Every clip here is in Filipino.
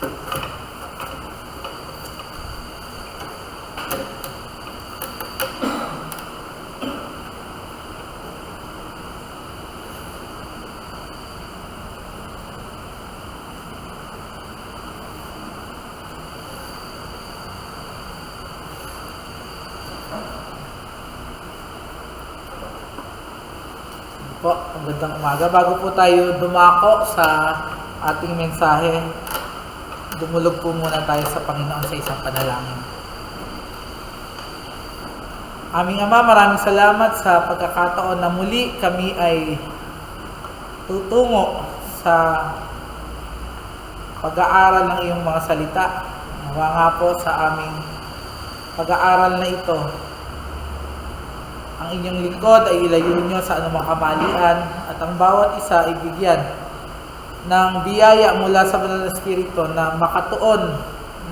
Po, magandang umaga. Bago po tayo dumako sa ating mensahe, dumulog po muna tayo sa Panginoon sa isang panalangin. Aming Ama, maraming salamat sa pagkakataon na muli kami ay tutungo sa pag-aaral ng iyong mga salita. Nawa nga po sa aming pag-aaral na ito, ang inyong lingkod ay ilayo nyo sa anumang kamalian at ang bawat isa ay bigyan ng biyaya mula sa Banal na Espiritu na makatuon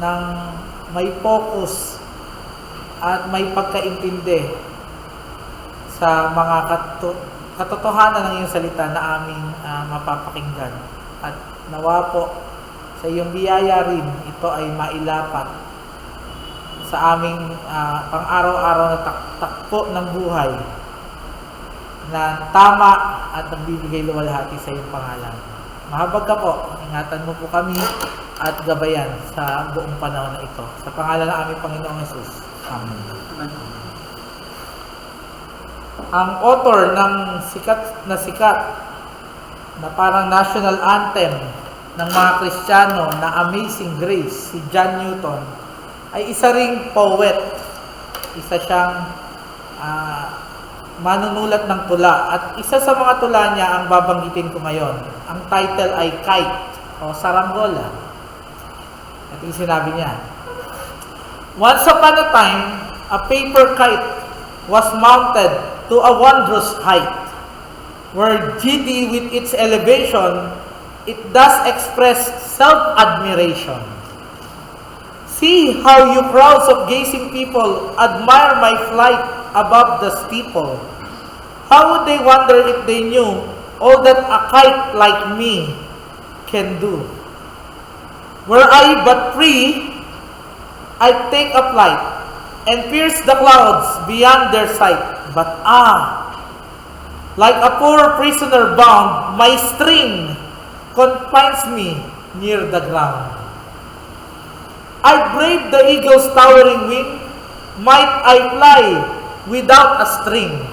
ng may focus at may pagkaintindi sa mga katotohanan ng iyong salita na aming mapapakinggan. At nawa po sa iyong biyaya rin, ito ay mailapat sa aming pang-araw-araw na takbo ng buhay na tama at nagbibigay luwalhati sa iyong pangalan. Mahabag ka po, ingatan mo po kami at gabayan sa buong panahon na ito. Sa pangalan ng aming Panginoong Hesus. Amen. Ang author ng sikat na parang national anthem ng mga Kristiyano na Amazing Grace, si John Newton, ay isa ring poet. Isa siyang manunulat ng tula. At isa sa mga tula niya ang babanggitin ko ngayon. Ang title ay Kite o Saranggola. At yung sinabi niya, once upon a time, a paper kite was mounted to a wondrous height, where giddy with its elevation, it thus expressed self-admiration. See how you crowds of gazing people admire my flight above the steeple. How would they wonder if they knew all that a kite like me can do? Were I but free, I'd take a flight and pierce the clouds beyond their sight. But like a poor prisoner bound, my string confines me near the ground. I'd brave the eagle's towering wing, might I fly without a string.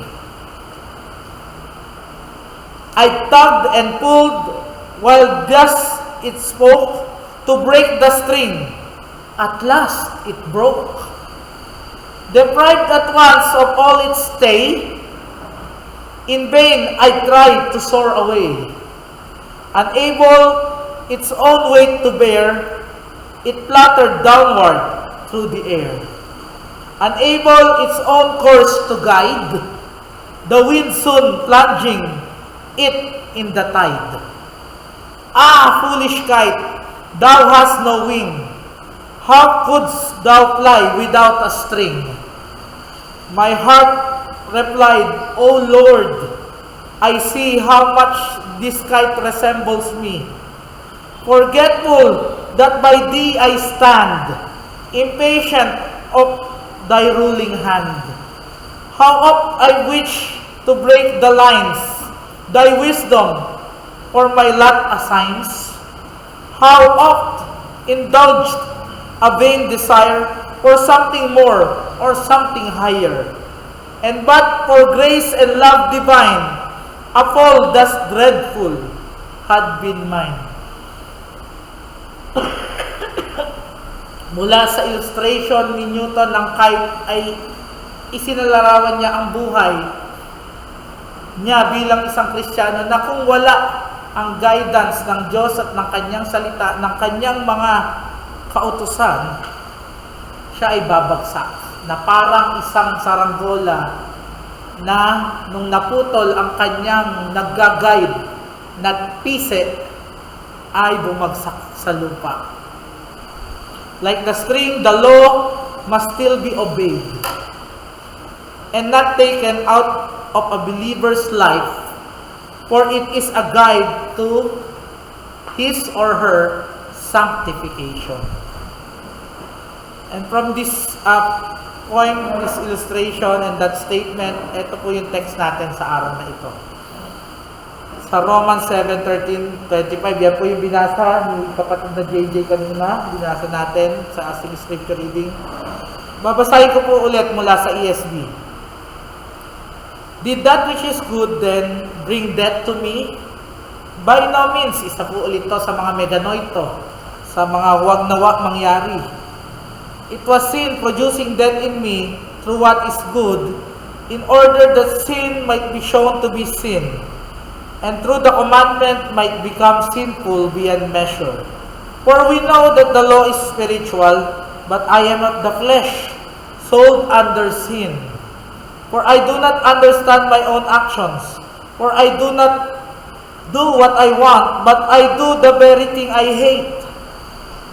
I tugged and pulled while thus it spoke to break the string. At last it broke. Deprived at once of all its stay, in vain I tried to soar away. Unable its own weight to bear, it fluttered downward through the air. Unable its own course to guide, the wind soon plunging it in the tide. Foolish kite, thou hast no wing. How couldst thou fly without a string? My heart replied, O Lord, I see how much this kite resembles me. Forgetful that by thee I stand, impatient of thy ruling hand. How oft I wish to break the lines thy wisdom for my lot assigns. How oft indulged a vain desire for something more or something higher. And but for grace and love divine, a fall thus dreadful had been mine. Mula sa illustration ni Newton ng kite ay isinalarawan niya ang buhay niya bilang isang Kristiyano na kung wala ang guidance ng Diyos at ng kanyang salita, ng kanyang mga kautusan, siya ay babagsak na parang isang saranggola na nung naputol ang kanyang nag-guide na pise ay bumagsak sa lupa. Like the string, the law must still be obeyed and not taken out of a believer's life, for it is a guide to his or her sanctification. And from this point, this illustration and that statement, ito po yung text natin sa araw na ito. Sa Romans 7:13-25, yan po yung binasa ni kapatid na JJ kanina, binasa natin sa ating scripture reading. Babasahin ko po ulit mula sa ESV. Did that which is good then bring death to me? By no means. Isa po ulit to sa mga meganoito, sa mga huwag na wag mangyari. It was sin producing death in me through what is good, in order that sin might be shown to be sin, and through the commandment might become sinful beyond measure. For we know that the law is spiritual, but I am of the flesh, sold under sin. For I do not understand my own actions, for I do not do what I want, but I do the very thing I hate.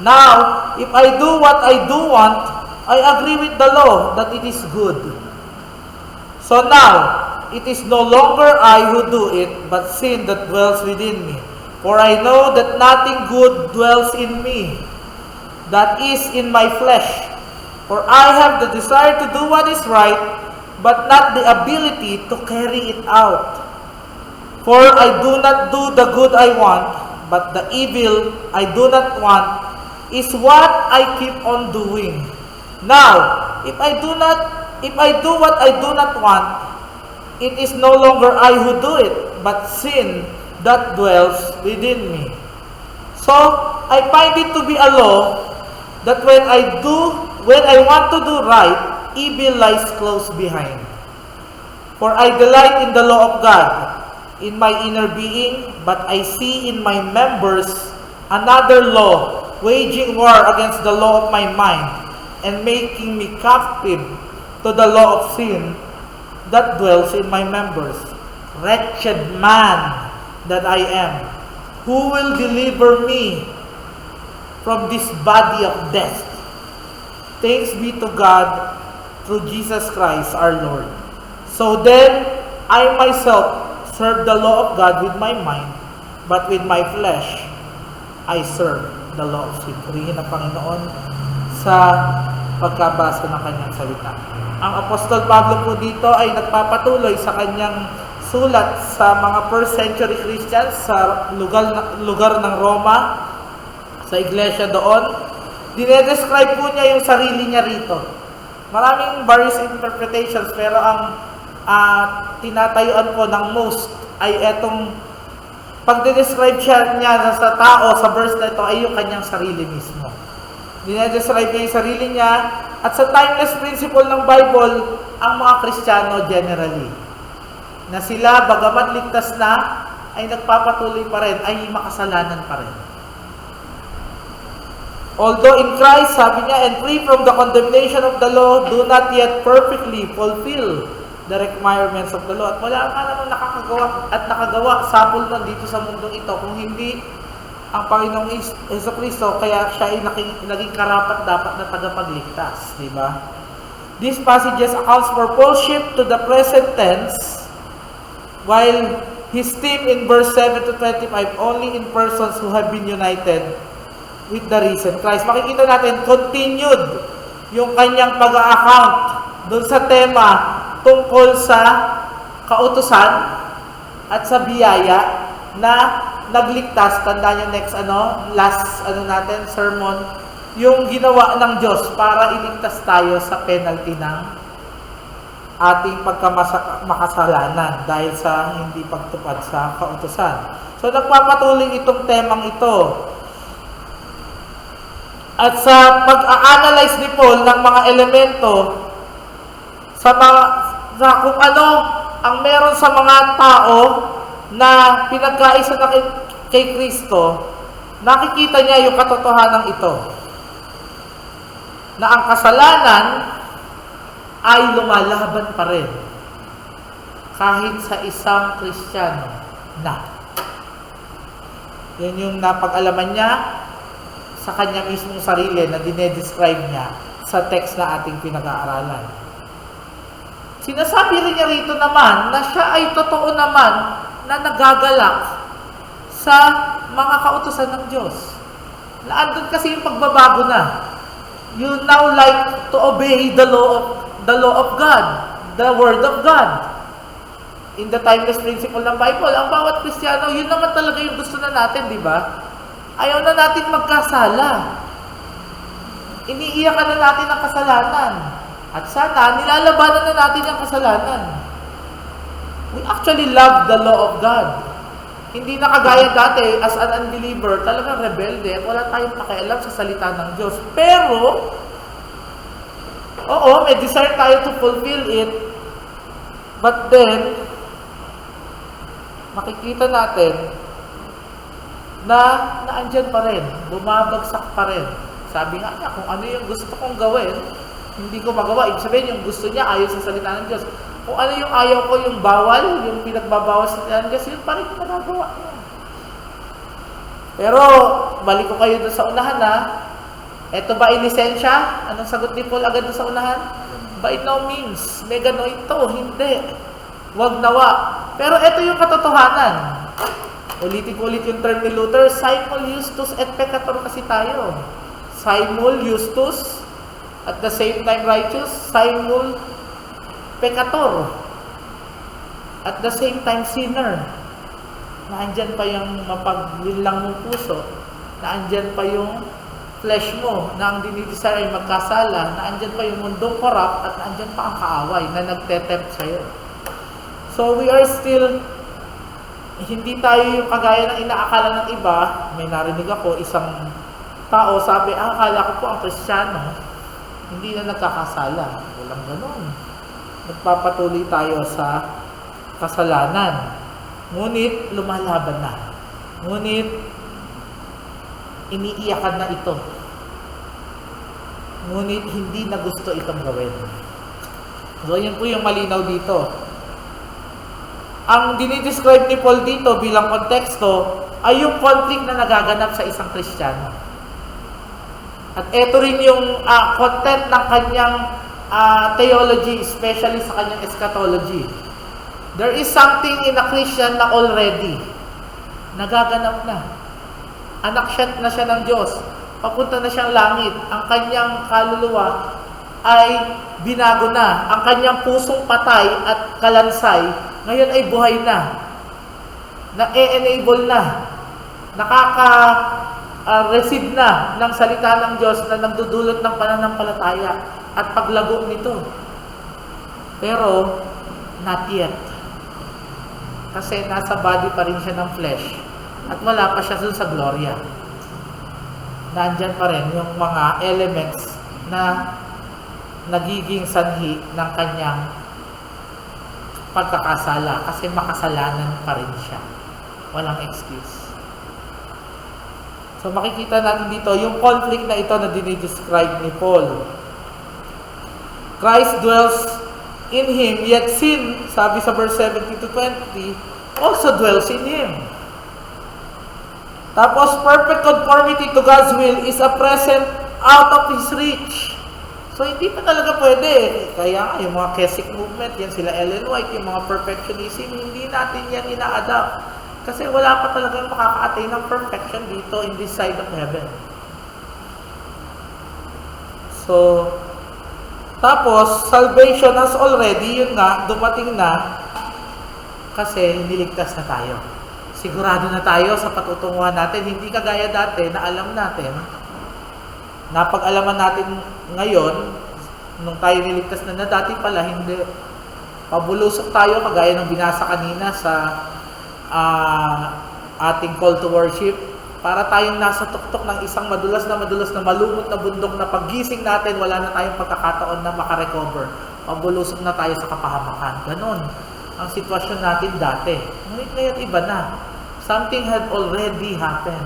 Now, if I do what I do want, I agree with the law that it is good. So now, it is no longer I who do it, but sin that dwells within me. For I know that nothing good dwells in me, that is in my flesh. For I have the desire to do what is right, but not the ability to carry it out. For I do not do the good I want, but the evil I do not want is what I keep on doing. Now, if I do what I do not want, it is no longer I who do it, but sin that dwells within me. So, I find it to be a law that when I want to do right, evil lies close behind. For I delight in the law of God in my inner being, but I see in my members another law, waging war against the law of my mind, and making me captive to the law of sin that dwells in my members. Wretched man that I am, who will deliver me from this body of death? Thanks be to God through Jesus Christ our Lord. So then, I myself serve the law of God with my mind, but with my flesh, I serve the law of sin. Purihin ang Panginoon sa pagkabasa ng kanyang salita. Ang Apostol Pablo po dito ay nagpapatuloy sa kanyang sulat sa mga first century Christians sa lugar ng Roma, sa iglesia doon. Dinedescribe po niya yung sarili niya rito. Maraming various interpretations, pero ang tinatayuan ko ng most ay etong pagde-describe niya sa tao sa verse na ito ay yung kanyang sarili mismo. Dinedescribe niya yung sarili niya, at sa timeless principle ng Bible, ang mga Kristiyano generally, na sila bagamat ligtas na, ay nagpapatuloy pa rin, ay makasalanan pa rin. Although in Christ, sabi niya, and free from the condemnation of the law, do not yet perfectly fulfill the requirements of the law. At wala nga naman nakagawa sapul nun dito sa mundong ito kung hindi ang Panginoong Jesucristo, kaya siya ay naging karapat dapat na tagapagligtas, di ba? These passages accounts for Paul's shift to the present tense, while his theme in verse 7-25 only in persons who have been united with the risen Christ. Makikita natin, continued yung kanyang pag-a-account doon sa tema tungkol sa kautusan at sa biyaya na nagligtas. Tandaan yung next last natin, sermon, yung ginawa ng Diyos para iligtas tayo sa penalty ng ating pagkamakasalanan dahil sa hindi pagtupad sa kautusan. So nagpapatuloy itong temang ito. At sa pag-a-analyze ni Paul ng mga elemento sa kung ano ang meron sa mga tao na pinagkaisa na kay Kristo, nakikita niya yung katotohanan ito. Na ang kasalanan ay lumalaban pa rin kahit sa isang Kristiyano na. Yan yung napag-alaman niya sa kanya mismong sarili na dinedescribe niya sa text na ating pinag-aaralan. Sinasabi rin niya rito naman na siya ay totoo naman na nagagalak sa mga kautusan ng Diyos. Naandun kasi yung pagbabago na. You now like to obey the law of God, the Word of God. In the timeless principle ng Bible, ang bawat Kristiyano, yun naman talaga yung gusto na natin, di ba? Ayaw na natin magkasala. Iniiyakan na natin ang kasalanan. At sana, nilalabanan na natin ang kasalanan. We actually love the law of God. Hindi na kagaya dati, as an unbeliever, talagang rebelde at wala tayong pakialam sa salita ng Diyos. Pero, oo, may desire tayo to fulfill it, but then, makikita natin na naandyan pa rin, bumabagsak pa rin. Sabi nga niya, kung ano yung gusto kong gawin, hindi ko magawa. Ibig sabihin, yung gusto niya, ayaw sa salita ng Diyos. Kung ano yung ayaw ko, yung bawal, yung pinagbabawal sa salita ng Diyos, yun pa rin yung nagagawa niya. Pero, balik ko kayo doon sa unahan na, eto ba ilisensya? Anong sagot ni Paul agad doon sa unahan? By no means. Megano ito, hindi. Wag nawa. Pero eto yung katotohanan. Ulitin ko ulit yung term ni Luther, simul justus et peccator kasi tayo. Simul justus, at the same time righteous, simul peccator. At the same time sinner. Naandyan pa yung mapaglinlang mong puso. Naandyan pa yung flesh mo na ang dinidesire ay magkasala. Naandyan pa yung mundong corrupt at naandyan pa ang kaaway na nagtetempt sa'yo. So we are still, hindi tayo yung kagaya ng inaakala ng iba. May narinig ako, isang tao sabi, akala ko po ang Kristiyano, hindi na nagkakasala. Walang ganun. Nagpapatuloy tayo sa kasalanan. Ngunit lumalaban na. Ngunit iniiyakan na ito. Ngunit hindi na gusto itong gawin. So yun po yung malinaw dito. Ang dinidescribe ni Paul dito bilang konteksto ay yung conflict na nagaganap sa isang Kristiyano. At ito rin yung content ng kanyang theology, especially sa kanyang eschatology. There is something in a Christian na already nagaganap na. Anak na siya ng Diyos. Papunta na siyang langit. Ang kanyang kaluluwa ay binago na. Ang kanyang pusong patay at kalansay, ngayon ay buhay na. Na-enable na. Nakaka-receive na ng salita ng Diyos na nagdudulot ng pananampalataya at paglago nito. Pero, not yet. Kasi nasa body pa rin siya ng flesh. At wala pa siya dun sa gloria. Nandyan pa rin yung mga elements na nagiging sanhi ng kanyang pagkakasala. Kasi makasalanan pa rin siya. Walang excuse. So makikita natin dito, yung conflict na ito na dinidescribe ni Paul. Christ dwells in him, yet sin, sabi sa verse 17 to 20, also dwells in him. Tapos, perfect conformity to God's will is a present out of His reach. So, hindi pa talaga pwede. Kaya yung mga Keswick movement, yan sila Ellen White, yung mga perfectionism, hindi natin yan ina-adapt. Kasi wala pa talagang makaka-attain ng perfection dito in this side of heaven. So, tapos, salvation has already, yun nga, dumating na kasi niligtas na tayo. Sigurado na tayo sa patutunguhan natin. Hindi kagaya dati na alam natin, napag-alaman natin ngayon, nung tayo niligtas na dati pala, hindi. Pabulusok tayo, kagaya ng binasa kanina sa ating call to worship, para tayong nasa tuktok ng isang madulas na malumot na bundok na paggising natin, wala na tayong pagkakataon na makarecover. Pabulusok na tayo sa kapahamakan. Ganon ang sitwasyon natin dati. Ngunit ngayon iba na. Something had already happened.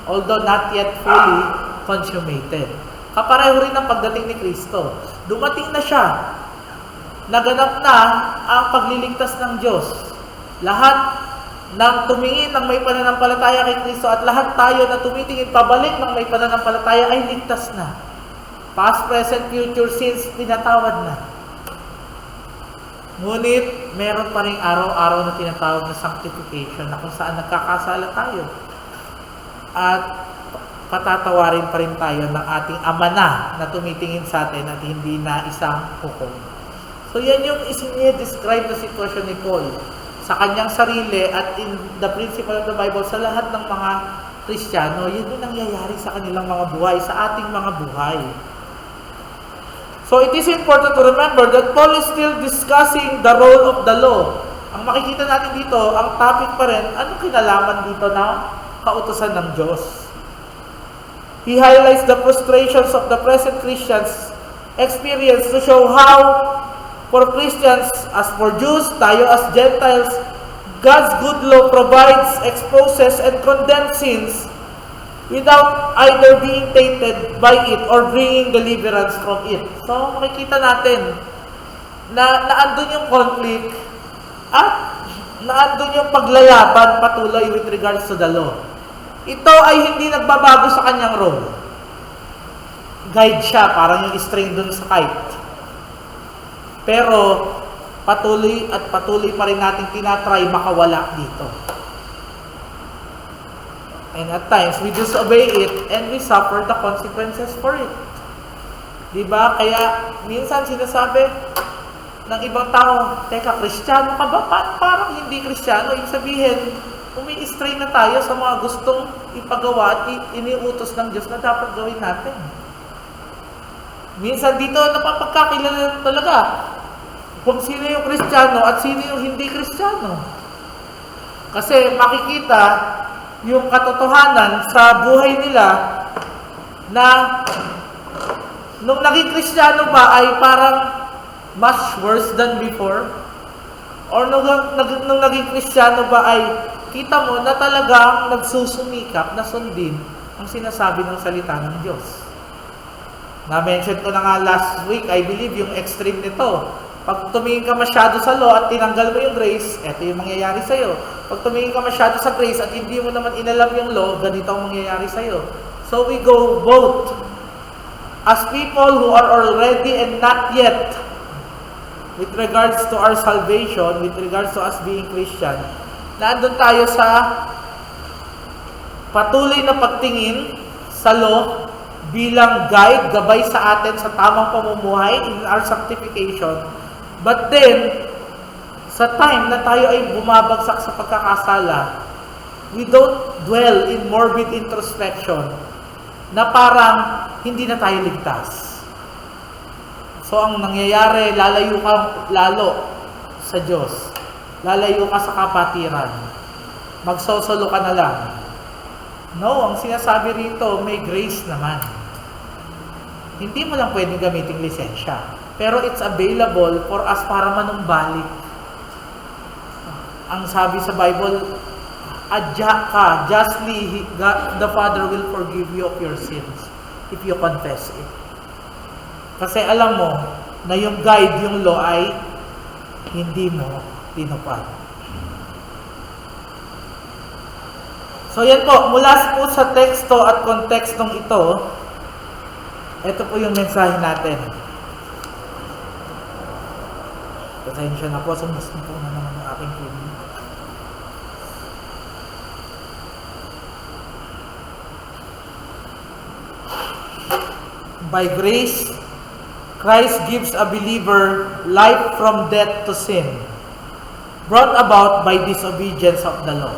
Although not yet fully consummated. Kapareho rin ang pagdating ni Kristo. Dumating na siya. Naganap na ang pagliligtas ng Diyos. Lahat ng tumingin ng may pananampalataya kay Kristo at lahat tayo na tumitingin pabalik ng may pananampalataya ay ligtas na. Past, present, future sins, pinatawad na. Ngunit, meron pa rin araw-araw na tinatawag na sanctification na kung saan nagkakasala tayo. At patatawarin pa rin tayo ng ating Ama na tumitingin sa atin at hindi na isang hukom. So yan yung describe na sitwasyon ni Paul sa kanyang sarili at in the principle of the Bible sa lahat ng mga Kristiyano. Yun yung nangyayari sa kanilang mga buhay, sa ating mga buhay. So it is important to remember that Paul is still discussing the role of the law. Ang makikita natin dito, ang topic pa rin, anong kinalaman dito na kautusan ng Diyos? He highlights the frustrations of the present Christians experience to show how for Christians, as for Jews, tayo as Gentiles, God's good law provides, exposes, and condemns sins without either being tainted by it or bringing deliverance from it. So, makikita natin na naandun yung conflict at naandun yung paglalaban patuloy with regards to the law. Ito ay hindi nagbabago sa kanyang role. Guide siya, parang yung string dun sa kite. Pero, patuloy pa rin natin tinatry makawala dito. And at times, we disobey it and we suffer the consequences for it. Diba? Kaya, minsan sinasabi ng ibang tao, teka, Kristiyano ka ba? Parang hindi Kristiyano. Ibig sabihin, umi-stray na tayo sa mga gustong ipagawa at iniutos ng Diyos na dapat gawin natin. Minsan dito, napapagkakilala talaga kung sino yung Kristiyano at sino yung hindi Kristiyano. Kasi makikita yung katotohanan sa buhay nila na nung naging Kristiyano ba ay parang much worse than before? Or nung naging Kristiyano ba ay kita mo na talagang nagsusumikap na sundin ang sinasabi ng salita ng Diyos? Na-mention ko na nga last week, I believe, yung extreme nito. Pag tumingin ka masyado sa law at tinanggal mo yung grace, eto yung mangyayari sa'yo. Pag tumingin ka masyado sa grace at hindi mo naman inalam yung law, ganito ang mangyayari sa'yo. So we go both. As people who are already and not yet, with regards to our salvation, with regards to us being Christian, nandun tayo sa patuloy na pagtingin sa law bilang guide, gabay sa atin sa tamang pamumuhay in our sanctification. But then, sa time na tayo ay bumabagsak sa pagkakasala, we don't dwell in morbid introspection na parang hindi na tayo ligtas. So, ang nangyayari, lalayo ka lalo sa Diyos. Lalayo ka sa kapatiran. Magsosolo ka na lang. No, ang sinasabi rito, may grace naman. Hindi mo lang pwedeng gamitin lisensya. Pero it's available for us para manumbalik. Ang sabi sa Bible, adya ka, justly, God, the Father will forgive you of your sins if you confess it. Kasi alam mo na yung guide, yung law ay hindi mo tinupad. So yan po, mula po sa teksto at kontekstong ito po yung mensahe natin. Pasensya na po, sumusok po na naman ang aking film. By grace, Christ gives a believer life from death to sin, brought about by disobedience of the law.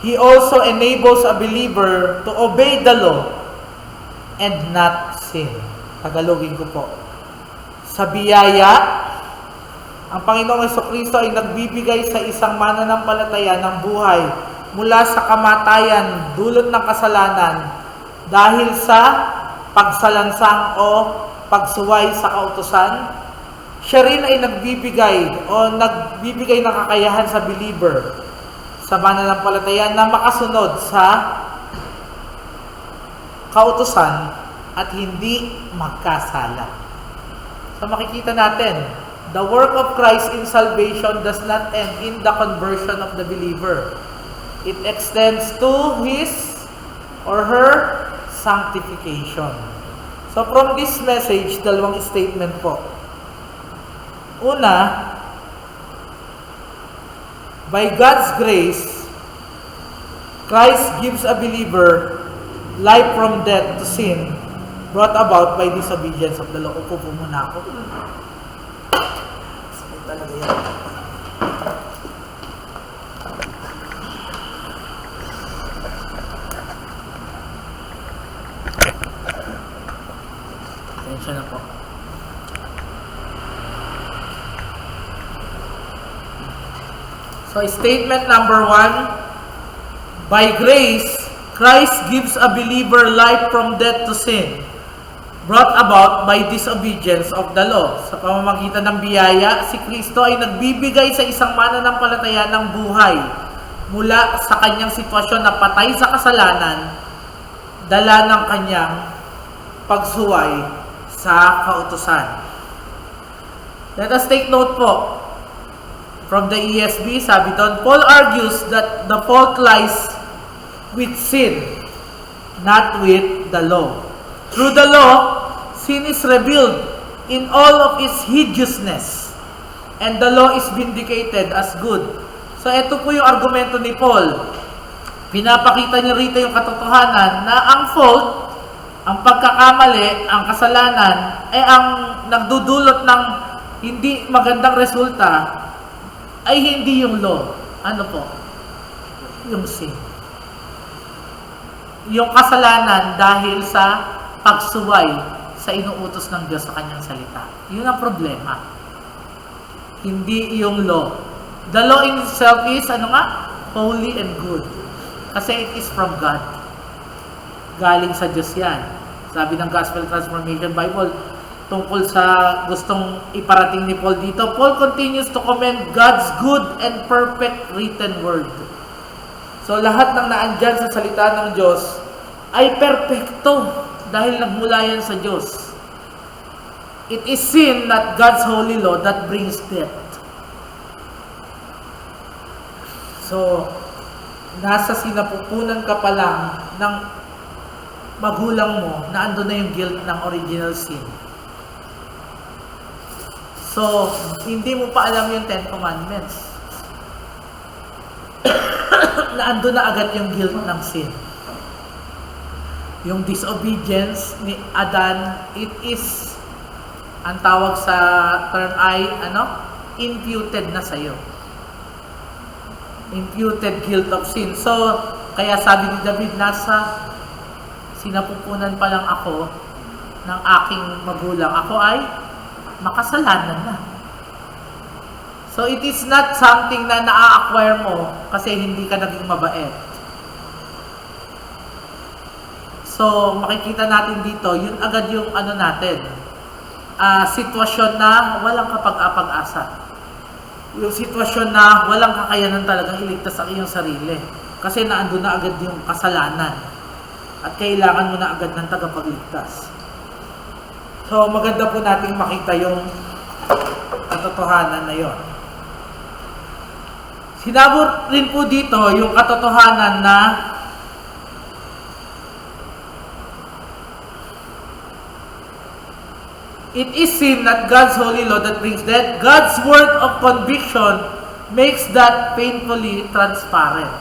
He also enables a believer to obey the law and not sin. Tagalogin ko po. Sa biyaya, ang Panginoong Jesucristo ay nagbibigay sa isang mananampalataya ng buhay mula sa kamatayan, dulot ng kasalanan, dahil sa pagsalansang o pagsuway sa kautusan. Siya rin ay nagbibigay ng kakayahan sa believer sa mananampalataya na makasunod sa kautusan at hindi magkasala. So makikita natin, the work of Christ in salvation does not end in the conversion of the believer. It extends to his or her sanctification. So from this message, dalawang statement po. Una, by God's grace, Christ gives a believer life from death to sin brought about by disobedience of the law. Upo po muna ako. Sakit talaga yan. Atensya na po. So, statement number 1, by grace, Christ gives a believer life from death to sin, brought about by disobedience of the law. Sa pamamagitan ng biyaya, si Kristo ay nagbibigay sa isang mananampalataya ng buhay mula sa kanyang sitwasyon na patay sa kasalanan, dala ng kanyang pagsuway sa kautusan. Let us take note po. From the ESV, sabi doon, Paul argues that the fault lies with sin, not with the law. Through the law, sin is revealed in all of its hideousness, and the law is vindicated as good. So, ito po yung argumento ni Paul. Pinapakita niya rito yung katotohanan na ang fault, ang pagkakamali, ang kasalanan, ay ang nagdudulot ng hindi magandang resulta, ay hindi yung law. Ano po? Yung sin. Yung kasalanan dahil sa pagsuway sa inuutos ng Diyos sa kanyang salita. Yun ang problema. Hindi yung law. The law in itself is, holy and good. Kasi it is from God. Galing sa Diyos yan. Sabi ng Gospel Transformation Bible, tungkol sa gustong iparating ni Paul dito, Paul continues to commend God's good and perfect written word. So, lahat ng naandyan sa salita ng Diyos ay perfecto dahil nagmula yan sa Diyos. It is sin, not God's holy law, that brings death. So, nasa sinapupunan ka pa lang ng magulang mo na ando na yung guilt ng original sin. So, hindi mo pa alam yung 10 Commandments. Na ando na agad yung guilt ng sin. Yung disobedience ni Adan, it is, ang tawag sa term ay, imputed na sa'yo. Imputed guilt of sin. So, kaya sabi ni David, nasa sinapupunan pa lang ako ng aking magulang. Ako ay makasalanan na. So, it is not something na na-acquire mo kasi hindi ka naging mabait. So, makikita natin dito, yun agad yung natin, sitwasyon na walang kapag-apag-asa. Yung sitwasyon na walang kakayanan talagang iligtas ang iyong sarili. Kasi naandun na agad yung kasalanan. At kailangan mo na agad ng tagapagligtas. So, maganda po nating makita yung katotohanan na yon. Sinabi rin po dito yung katotohanan na it is sin, not God's holy law, that brings death. God's word of conviction makes that painfully transparent.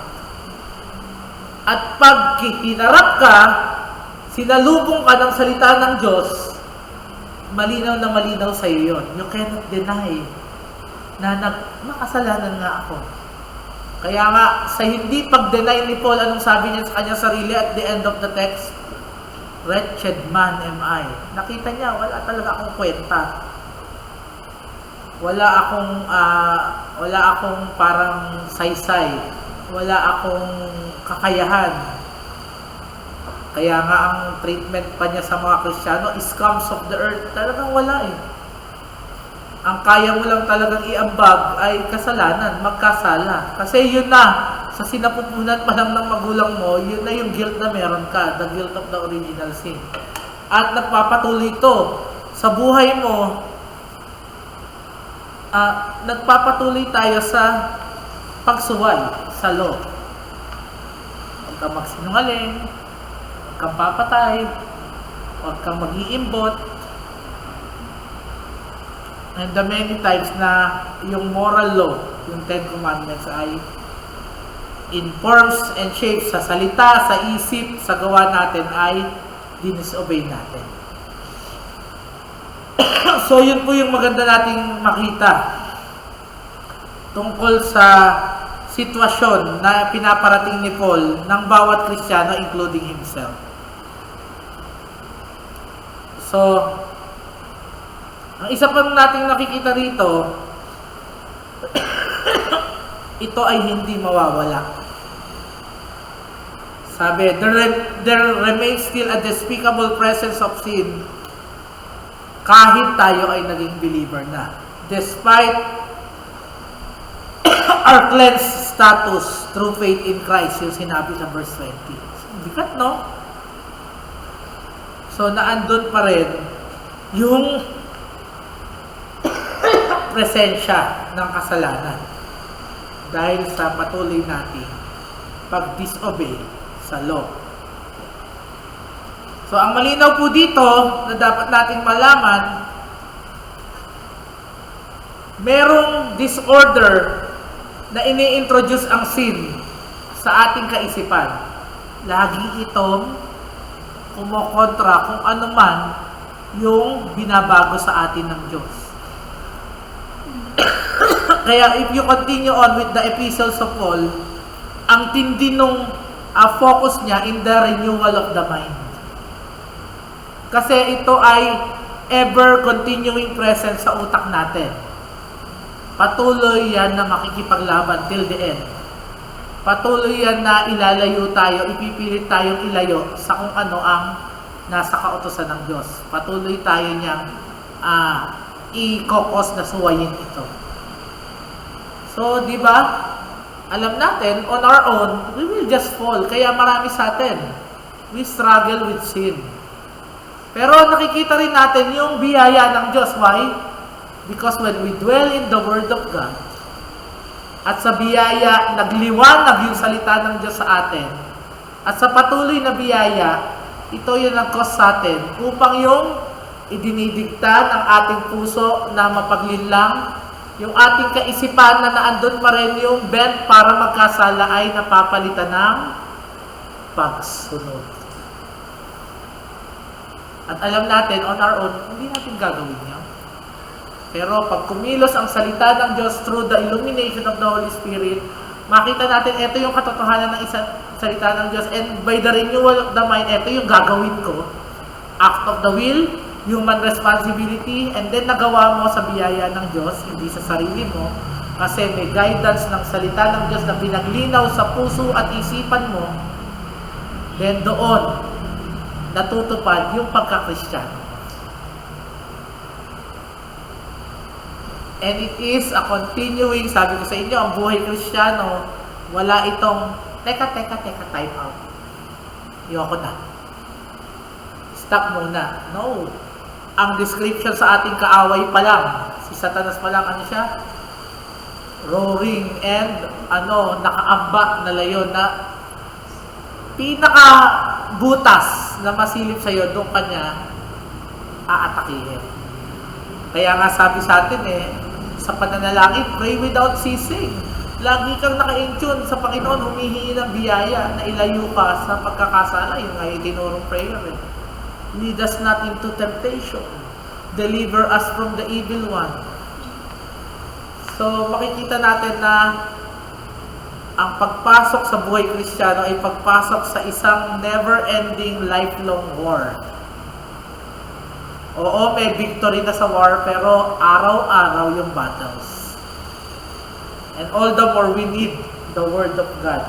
At pag hinarap ka, sinalubong ka ng salita ng Diyos, malinaw na malinaw sa iyo yun. You cannot deny na makasalanan nga ako. Kaya nga, sa hindi pag-deny ni Paul, anong sabi niya sa kanyang sarili at the end of the text? Wretched man am I. Nakita niya, wala talaga akong kwenta. Wala akong parang saysay. Wala akong kakayahan. Kaya nga ang treatment pa niya sa mga Kristiyano, scums of the earth. Talagang wala eh. Ang kaya mo lang talagang iambag ay kasalanan, magkasala. Kasi yun na, sa sinapupunan pa lang ng magulang mo, yun na yung guilt na meron ka, the guilt of the original sin. At nagpapatuloy ito sa buhay mo, nagpapatuloy tayo sa pagsuway sa law. Huwag kang magsinungaling, huwag kang papatay, huwag kang mag-iimbot. And the many times na yung moral law, yung 10 Commandments ay in forms and shapes, sa salita, sa isip, sa gawa natin ay dinisobey natin. So yun po yung maganda nating makita tungkol sa sitwasyon na pinaparating ni Paul ng bawat Kristiyano, including himself. So, ang isa pang nating nakikita rito, ito ay hindi mawawala. Sabi, there remains still a despicable presence of sin kahit tayo ay naging believer na. Despite our cleansed status through faith in Christ, yung sinabi sa verse 20. Bigat, no? So, naandun pa rin yung presensya ng kasalanan dahil sa patuloy nating pag-disobey sa law. So, ang malinaw po dito na dapat nating malaman, merong disorder na ini-introduce ang sin sa ating kaisipan. Lagi itong kumokontra kung ano man yung binabago sa atin ng Diyos. Kaya if you continue on with the epistles of Paul, ang tindi nung focus niya in the renewal of the mind. Kasi ito ay ever continuing presence sa utak natin. Patuloy yan na makikipaglaban till the end. Patuloy yan na ilalayo tayo, ipipilit tayong ilayo sa kung ano ang nasa kautusan ng Diyos. Patuloy tayo niyang i-kokos na suwayin ito. So, di ba? Alam natin, on our own, we will just fall. Kaya marami sa atin, we struggle with sin. Pero nakikita rin natin yung biyaya ng Diyos. Why? Because when we dwell in the Word of God, at sa biyaya, nagliwanag yung salita ng Diyos sa atin, at sa patuloy na biyaya, ito yung nag-cause sa atin upang yung idinidikta ng ating puso na mapaglinlang, yung ating kaisipan na naandun pa rin yung bent para magkasala ay napapalitan ng pagsunod. At alam natin, on our own, hindi natin gagawin yan. Pero pag kumilos ang salita ng Diyos through the illumination of the Holy Spirit, makita natin, ito yung katotohanan ng isang salita ng Diyos. And by the renewal of the mind, ito yung gagawin ko. Act of the will, human responsibility, and then nagawa mo sa biyaya ng Diyos, hindi sa sarili mo. Kasi may guidance ng salita ng Diyos na pinaglinaw sa puso at isipan mo, then doon, natutupad yung pagka-Kristiyano. And it is a continuing, sabi ko sa inyo, ang buhay Kristiyano, wala itong, teka, time out. Ayoko na. Stop muna. No. Ang description sa ating kaaway pa lang, si Satanas pa lang, ano siya? Roaring and, nakaamba na layon na pinaka-butas na masilip sa'yo, doon kanya aatakihin. Kaya nga sabi sa atin sa pananalangin, pray without ceasing. Lagi kang naka-in-tune sa Panginoon, humihingi ng biyaya na ilayo ka sa pagkakasala. Yung nga yung tinurong prayer. Lead us not into temptation. Deliver us from the evil one. So, makikita natin na ang pagpasok sa buhay Kristiyano ay pagpasok sa isang never-ending lifelong war. Oo, may victory na sa war, pero araw-araw yung battles. And all the more we need the Word of God.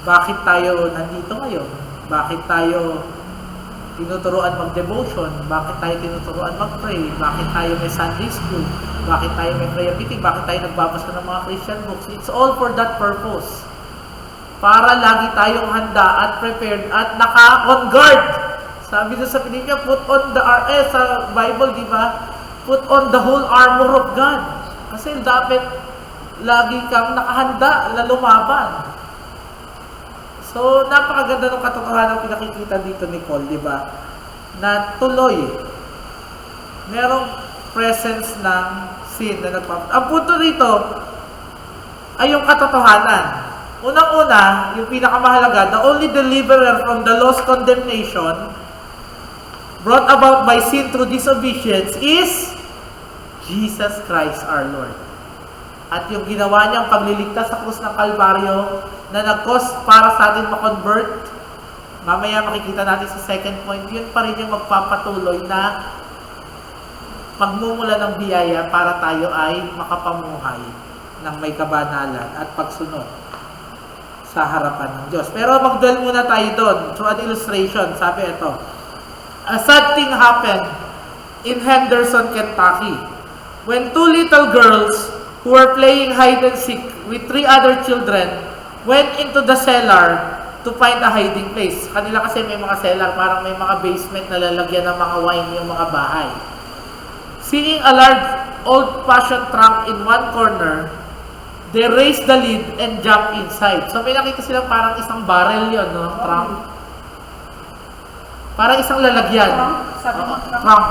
Bakit tayo nandito ngayon? Bakit tayo tinuturuan mag-devotion? Bakit tayo tinuturuan mag-pray? Bakit tayo may Sunday school? Bakit tayo may prayer meeting? Bakit tayo nagbabasa ng mga Christian books? It's all for that purpose. Para lagi tayong handa at prepared at naka-on guard. Sabi doon sa Pilipino, put on the sa Bible, di ba? Put on the whole armor of God. Kasi dapat lagi kang nakahanda na lumaban. So, napakaganda ng katotohanan ng pinakikita dito ni Paul, di ba? Na tuloy, merong presence ng sin na nagpapalita. Ang punto dito, ay yung katotohanan. Unang-una, yung pinakamahalaga, the only deliverer from the lost condemnation brought about by sin through disobedience is Jesus Christ our Lord. At yung ginawa niyang pagliligtas sa krus ng Kalbaryo na nag-cause para sa atin ma-convert, mamaya makikita natin sa second point, yun pa rin yung magpapatuloy na pagmumula ng biyaya para tayo ay makapamuhay ng may kabanalan at pagsunod sa harapan ng Diyos. Pero mag-dwell muna tayo doon through an illustration. Sabi ito, a sad thing happened in Henderson, Kentucky, when two little girls who were playing hide and seek with three other children went into the cellar to find a hiding place. Kanila kasi may mga cellar, parang may mga basement na lalagyan ng mga wine yung mga bahay. Seeing a large old-fashioned trunk in one corner, they raised the lid and jumped inside. So may nakita silang parang isang barrel yun, no? Trunk. Parang isang lalagyan. Trunk.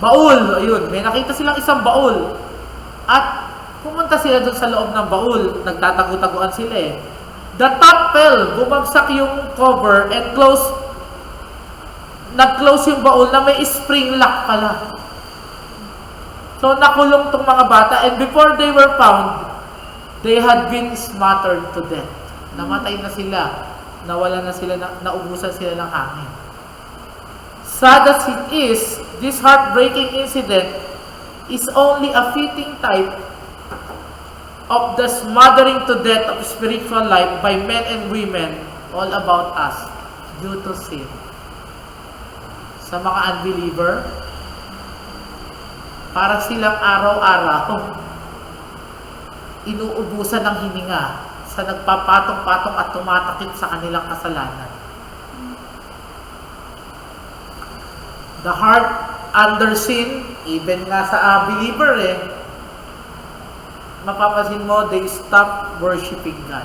Baul. Ayun. May nakita silang isang baul. At pumunta sila doon sa loob ng baul. Nagtatago-taguan sila eh. The top fell. Bumagsak yung cover and nag-close yung baul na may spring lock pala. So nakulong tong mga bata and before they were found, they had been smothered to death. Namatay na sila. Nawala na sila, naubusan sila ng hangin. Sad as it is, this heartbreaking incident is only a fitting type of the smothering to death of spiritual life by men and women all about us due to sin. Sa mga unbeliever, para silang araw-araw inuubusan ng hininga sa nagpapatong-patong at tumatakip sa kanilang kasalanan. The heart under sin, even nga sa believer mapapansin mo, they stop worshiping God.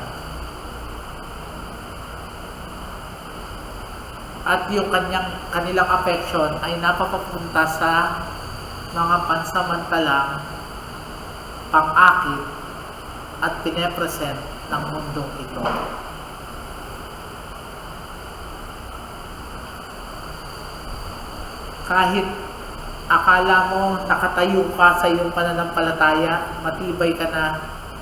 At yung kanilang affection ay napapapunta sa mga pansamantalang pang-akit at pinepresent ng mundong ito. Kahit akala mo nakatayo ka sa iyong pananampalataya, matibay ka na,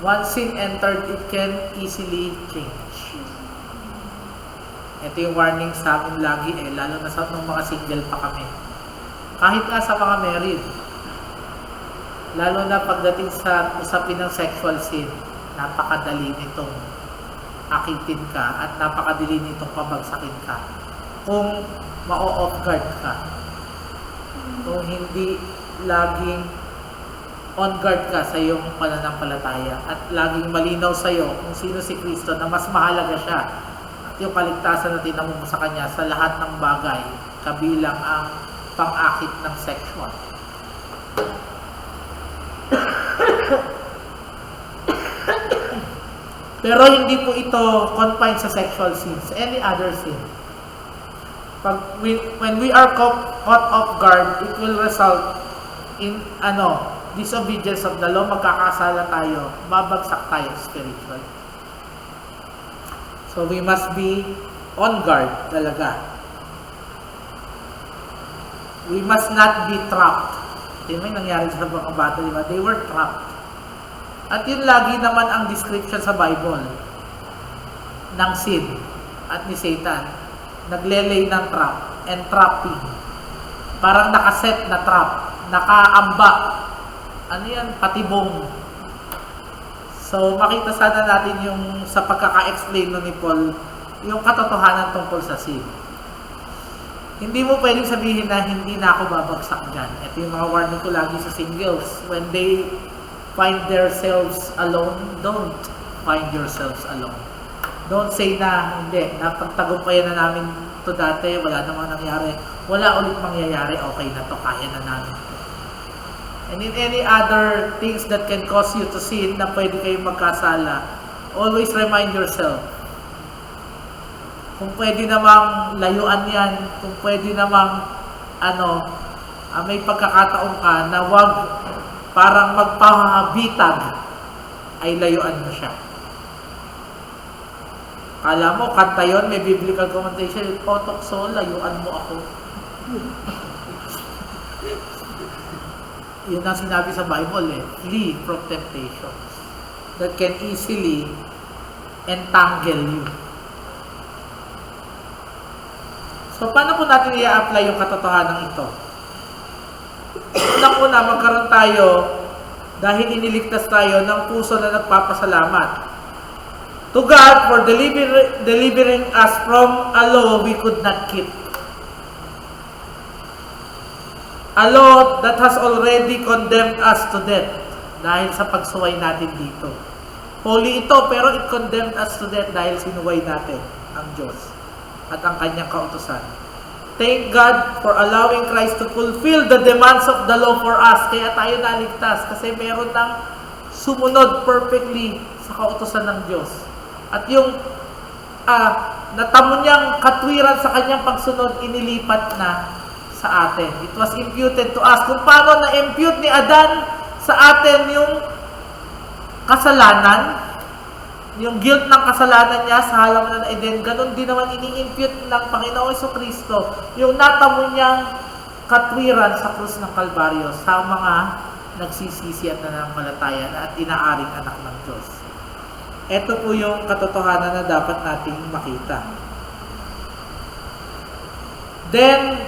once sin entered, it can easily change. Ito yung warning sa amin lagi lalo na sa nung mga single pa kami. Kahit nga sa mga married, lalo na pagdating sa usapin ng sexual sin, napakadali nitong akitin ka at napakadali nitong pabagsakin ka kung ma-off guard ka. Kung hindi laging on guard ka sa iyong pananampalataya at laging malinaw sa iyo kung sino si Kristo na mas mahalaga siya at yung kaligtasan na tinamo mo sa Kanya sa lahat ng bagay kabilang ang pang-akit ng sexual. Pero hindi po ito confined sa sexual sins, any other sin. When we are caught off guard, it will result in disobedience of the law, magkakasala tayo, babagsak tayo spiritually. So we must be on guard talaga. We must not be trapped. Ito yung nangyari sa mga bata, di ba? They were trapped. At yun lagi naman ang description sa Bible ng sin at ni Satan. Naglelay ng trap and trapping. Parang nakaset na trap, nakaamba. Ano yan? Patibong. So, makita sana natin yung sa pagkaka-explain ni Paul, yung katotohanan tungkol sa sin. Hindi mo pwedeng sabihin na hindi na ako babagsak dyan. Ito yung mga warning ko lagi sa singles. When they find themselves alone, don't find yourselves alone. Don't say na, hindi, napagtagumpayan na namin to dati, wala namang nangyari. Wala ulit mangyayari, okay na to, kaya na namin. And in any other things that can cause you to sin na pwede kayong magkasala, always remind yourself, kung pwede namang layuan yan, kung pwede namang may pagkakataon ka na wag parang magpabitag ay layuan mo siya. Kala mo, kanta yun, may biblical commentation, o tukso, layuan mo ako. Yun ang sinabi sa Bible flee from temptations that can easily entangle you. So, paano po natin i-apply yung katotohanan ito? Unang-una, magkaroon tayo dahil iniligtas tayo ng puso na nagpapasalamat to God for delivering us from a law we could not keep. A law that has already condemned us to death dahil sa pagsuway natin dito. Holy ito, pero it condemned us to death dahil sinuway natin ang Diyos at ang kanyang kautusan. Thank God for allowing Christ to fulfill the demands of the law for us. Kaya tayo naligtas kasi meron ng sumunod perfectly sa kautusan ng Diyos. At yung natamo niyang katwiran sa kanyang pagsunod, inilipat na sa atin. It was imputed to us. Kung paano na-impute ni Adan sa atin yung kasalanan, yung guilt ng kasalanan niya sa halaman ng Eden, ganun din naman ini-impute ng Panginoong Jesucristo yung natamo niyang katwiran sa krus ng Kalbaryo sa mga nagsisisi at nananampalataya at inaaring anak ng Diyos. Ito po yung katotohanan na dapat nating makita. Then,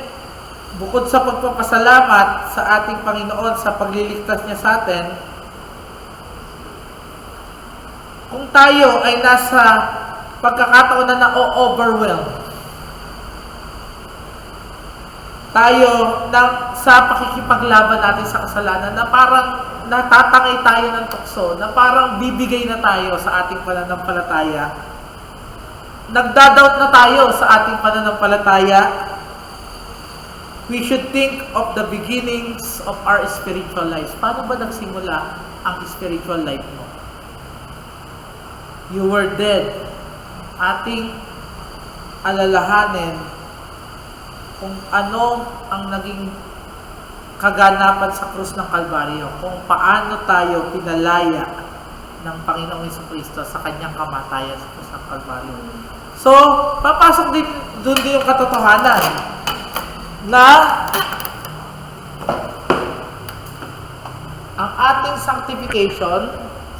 bukod sa pagpapasalamat sa ating Panginoon sa pagliligtas niya sa atin, kung tayo ay nasa pagkakataon na na-overwhelm, tayo sa pakikipaglaban natin sa kasalanan na parang natatangay tayo ng tukso, na parang bibigay na tayo sa ating pananampalataya, nagdadoubt na tayo sa ating pananampalataya, we should think of the beginnings of our spiritual lives. Paano ba nagsimula ang spiritual life mo? You were dead. Ating alalahanin kung ano ang naging kaganapan sa krus ng Kalbaryo, kung paano tayo pinalaya ng Panginoong Jesucristo sa kanyang kamatayan sa krus ng Kalbaryo. So, papasok din doon din yung katotohanan na ang ating sanctification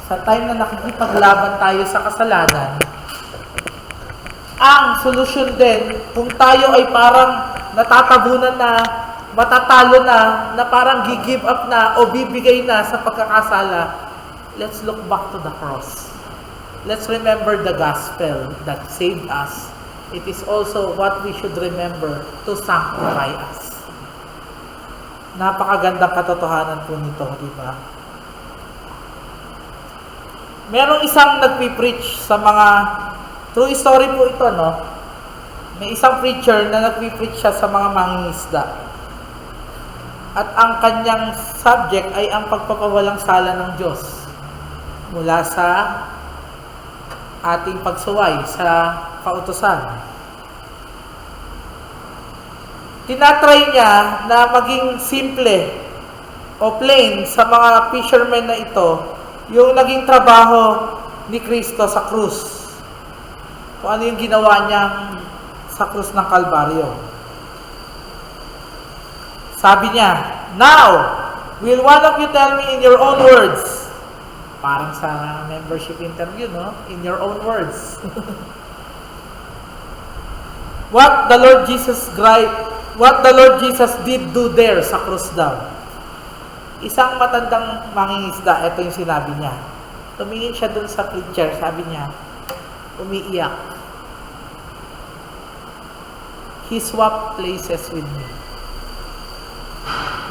sa time na nakikipaglaban tayo sa kasalanan, ang solusyon din kung tayo ay parang natatabunan na, matatalo na parang gi-give up na o bibigay na sa pagkakasala, let's look back to the cross. Let's remember the gospel that saved us. It is also what we should remember to sanctify us. Napakagandang katotohanan po nito, di ba? Merong isang nagpipreach sa mga, true story po ito, no? May isang preacher na nagpipreach siya sa mga mangingisda. At ang kanyang subject ay ang pagpapawalang sala ng Diyos mula sa ating pagsuway sa kautusan. Tinatry niya na maging simple o plain sa mga fishermen na ito yung naging trabaho ni Kristo sa krus. Kung ano yung ginawa niya sa krus ng Kalbaryo. Sabi niya, "Now, will one of you tell me in your own words?" Parang sa membership interview, no? In your own words. What the Lord Jesus did do there sa krus daw. Isang matandang mangingisda, ito yung sinabi niya. Tumingin siya dun sa preacher, sabi niya, umiiyak. He swapped places with me.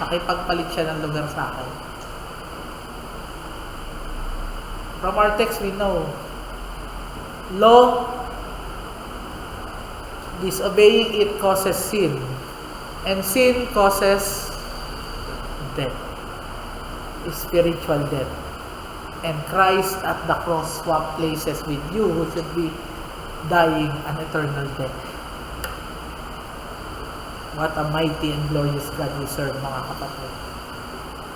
Nakipagpalit siya ng lugar sa akin. From our text, we know, law, disobeying it causes sin. And sin causes death. Spiritual death. And Christ at the cross swapped places with you who should be dying an eternal death. What a mighty and glorious God we serve, mga kapatid.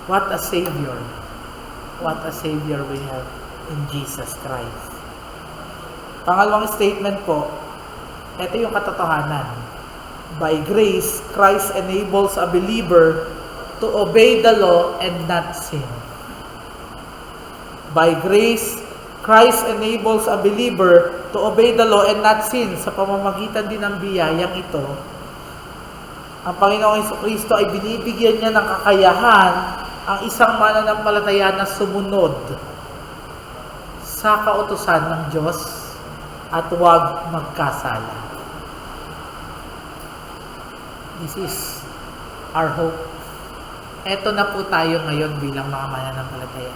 What a Savior. What a Savior we have. in Jesus Christ. Pangalawang statement po, ito yung katotohanan. By grace, Christ enables a believer to obey the law and not sin. By grace, Christ enables a believer to obey the law and not sin. Sa pamamagitan din ng biyayang ito, ang Panginoong Jesucristo ay binibigyan niya ng kakayahan ang isang mananampalataya na sumunod sa kautusan ng Diyos at huwag magkasala. This is our hope. Eto na po tayo ngayon bilang mga mananampalataya.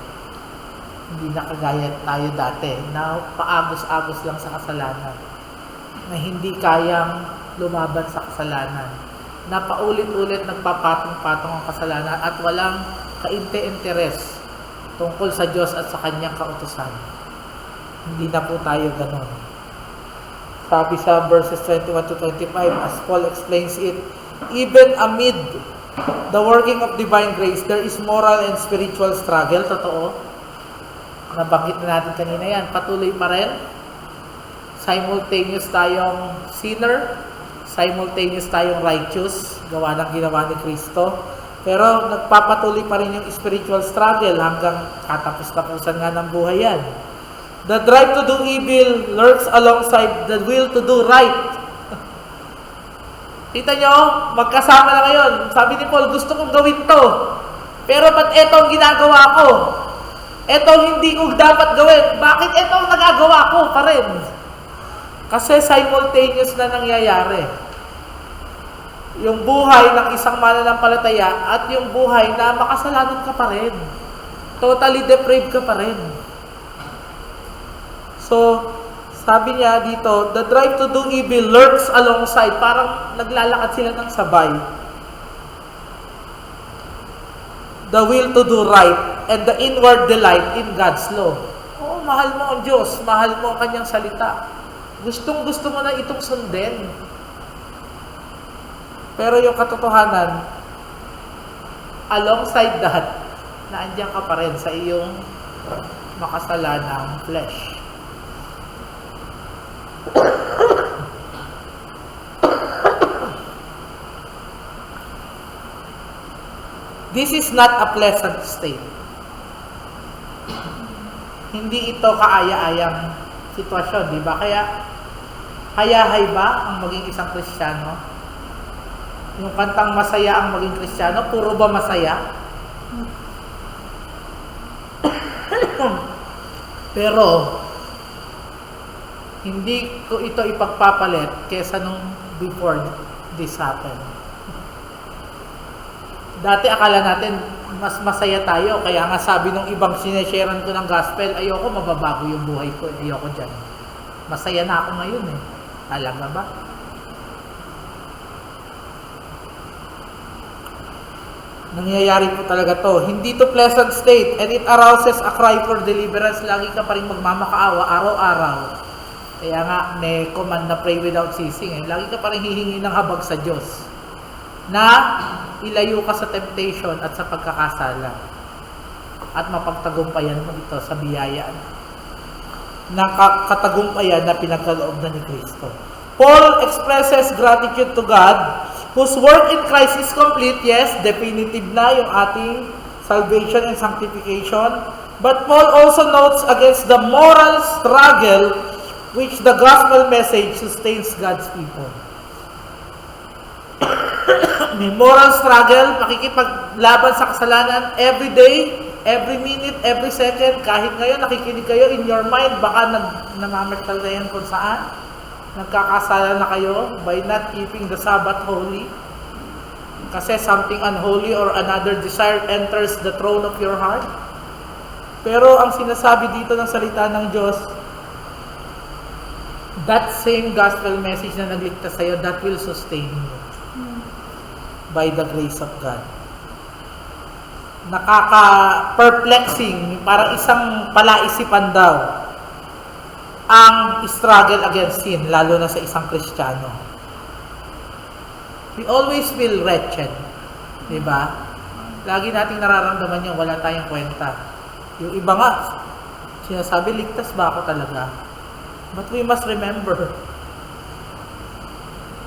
Hindi na kagaya tayo dati na paagos-agos lang sa kasalanan, na hindi kayang lumaban sa kasalanan, na paulit-ulit nagpapatong-patong ang kasalanan at walang kainte-interes tungkol sa Diyos at sa Kanyang kautusan. Hindi na po tayo ganon. Sabi sa verses 21 to 25, as Paul explains it, even amid the working of divine grace, there is moral and spiritual struggle. Totoo. Nabanggit na natin kanina yan. Patuloy pa rin. Simultaneous tayong sinner. Simultaneous tayong righteous. Gawa ng ginawa ni Kristo. Pero nagpapatuloy pa rin yung spiritual struggle hanggang katapos-tapusan nga ng buhay yan. The drive to do evil lurks alongside the will to do right. Kita nyo, magkasama na ngayon. Sabi ni Paul, gusto kong gawin to. Pero ba't ito ang ginagawa ko? Ito hindi ko dapat gawin. Bakit ito ang nagagawa ko pa rin? Kasi simultaneous na nangyayari. Yung buhay ng isang mananampalataya at yung buhay na makasalanan ka pa rin. Totally depraved ka pa rin. So, sabi niya dito, the drive to do evil lurks alongside. Parang naglalakad sila ng sabay. The will to do right and the inward delight in God's law. Oo, mahal mo ang Diyos. Mahal mo ang Kanyang salita. Gustong-gusto mo na itong sundin. Pero yung katotohanan, alongside that, naandyan ka pa rin sa iyong makasalanang flesh. This is not a pleasant state. Hindi ito kaaya-ayang sitwasyon, di ba? Kaya, hayahay ba ang maging isang Kristiyano? Yung kantang masaya ang maging Kristiyano, puro ba masaya? Pero, hindi ko ito ipagpapalit kesa nung before this happened. Dati akala natin mas masaya tayo, kaya nga sabi nung ibang sinesharean ko ng gospel, ayoko mababago yung buhay ko, ayoko dyan. Masaya na ako ngayon eh. Talaga ba? Nangyayari po talaga to. Hindi to pleasant state and it arouses a cry for deliverance. Lagi ka pa rin magmamakaawa araw-araw. Kaya nga, may command na pray without ceasing. Eh. Lagi ka pa rin hihingi ng habag sa Diyos na ilayo ka sa temptation at sa pagkakasala at mapagtagumpayan mo ito sa biyaya na katagumpayan na pinagkaloob na ni Kristo. Paul expresses gratitude to God whose work in Christ is complete. Yes, definitive na yung ating salvation and sanctification. But Paul also notes against the moral struggle which the gospel message sustains God's people. May moral struggle, makikipaglaban sa kasalanan every day, every minute, every second. Kahit ngayon, nakikinig kayo in your mind, baka namamertal na yan kung saan. Nagkakasala na kayo by not keeping the Sabbath holy. Kasi something unholy or another desire enters the throne of your heart. Pero ang sinasabi dito ng salita ng Diyos, that same gospel message na nagligtas sa'yo, that will sustain you. By the grace of God. Nakaka-perplexing, parang isang palaisipan daw ang struggle against sin, lalo na sa isang Kristiyano. We always feel wretched, di ba? Lagi nating nararamdaman yung wala tayong kwenta. Yung iba nga, Sinasabi, ligtas ba ako talaga? But we must remember